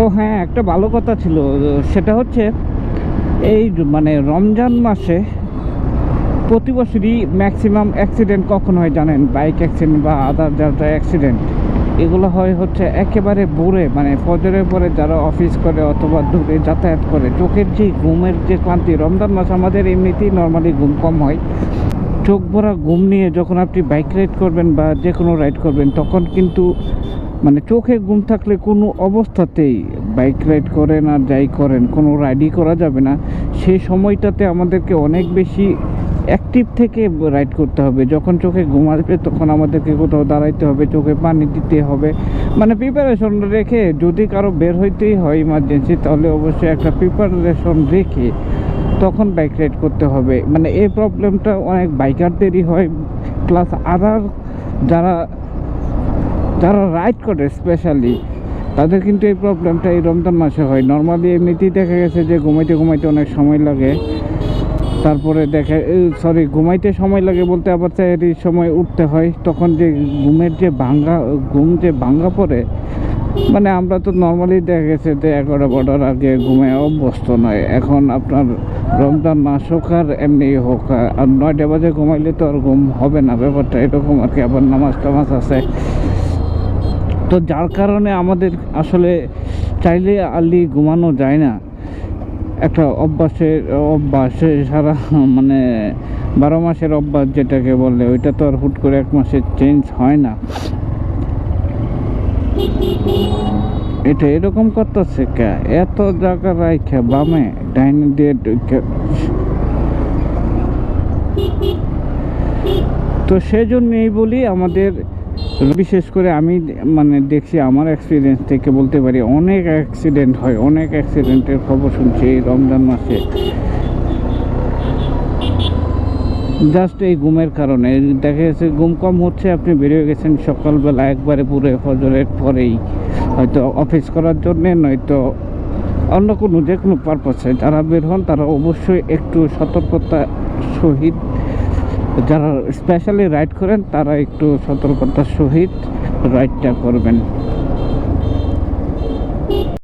ও হ্যাঁ, একটা ভালো কথা ছিল। সেটা হচ্ছে এই মানে রমজান মাসে প্রতি বছরই ম্যাক্সিমাম অ্যাক্সিডেন্ট কখন হয় জানেন? বাইক অ্যাক্সিডেন্ট বা আদার যারা অ্যাক্সিডেন্ট, এগুলো হয় হচ্ছে একেবারে ভোরে, মানে ফজরের পরে যারা অফিস করে অথবা দূরে যাতায়াত করে। চোখের যে ঘুমের যে ক্লান্তি, রমজান মাস আমাদের এমনিতেই নর্মালি ঘুম কম হয়। চোখ ভরা ঘুম নিয়ে যখন আপনি বাইক রাইড করবেন বা যে কোনো রাইড করবেন, তখন কিন্তু মানে চোখে ঘুম থাকলে কোনো অবস্থাতেই বাইক রাইড করেন আর যাই করেন, কোনো রাইডই করা যাবে না। সেই সময়টাতে আমাদেরকে অনেক বেশি অ্যাক্টিভ থেকে রাইড করতে হবে। যখন চোখে ঘুম আসবে তখন আমাদেরকে কোথাও দাঁড়াইতে হবে, চোখে পানি দিতে হবে, মানে প্রিপারেশন রেখে। যদি কারো বের হইতেই হয় ইমার্জেন্সি, তাহলে অবশ্যই একটা প্রিপারেশন রেখে তখন বাইক রাইড করতে হবে। মানে এই প্রবলেমটা অনেক বাইকারদেরই হয়, প্লাস আদার যারা যারা রাইড করে স্পেশালি তাদের কিন্তু এই প্রবলেমটা এই রমজান মাসে হয়। নর্মালি এমনিতেই দেখা গেছে যে ঘুমাইতে ঘুমাইতে অনেক সময় লাগে, তারপরে দেখে ঘুমাইতে সময় লাগে বলতে আবার এই সময় উঠতে হয়, তখন যে ঘুমের যে ভাঙ্গা পড়ে। মানে আমরা তো নর্মালি দেখা গেছে যে 11-12টার আগে ঘুমে অভ্যস্ত নয়। এখন আপনার রমজান মাস হোক আর এমনি হোক, আর 9টা বাজে ঘুমাইলে তো আর ঘুম হবে না, ব্যাপারটা এরকম আর কি। আবার নামাজ টামাজ আছে, তো যার কারণে আমাদের আসলে চাইলে আর্লি ঘুমানো যায় না। একটা অভ্যাসে সারা মানে 12 মাসের অভ্যাস যেটাকে বলে, ওইটা তো আর হুট করে 1 মাসে চেঞ্জ হয় না। এটা এরকম করতেছে কে? এত জায়গা রাইখা বামে ডাইনে দিয়ে তো সেজন্যই বলি আমাদের, বিশেষ করে আমি মানে দেখছি আমার এক্সপিরিয়েন্স থেকে বলতে পারি, অনেক অ্যাক্সিডেন্ট হয়, অনেক অ্যাক্সিডেন্টের খবর শুনছি এই রমজান মাসে, জাস্ট এই ঘুমের কারণে। দেখা গেছে ঘুম কম হচ্ছে, আপনি বেরিয়ে গেছেন সকালবেলা একবারে পুরো ফজরের পরেই, হয়তো অফিস করার জন্যে, নয়তো অন্য কোনো যে কোনো পারপাসে যারা বের হন, তারা অবশ্যই একটু সতর্কতা সহিত, যারা স্পেশালি রাইড করেন তারা একটু সতর্কতার সহিত রাইডটা করবেন।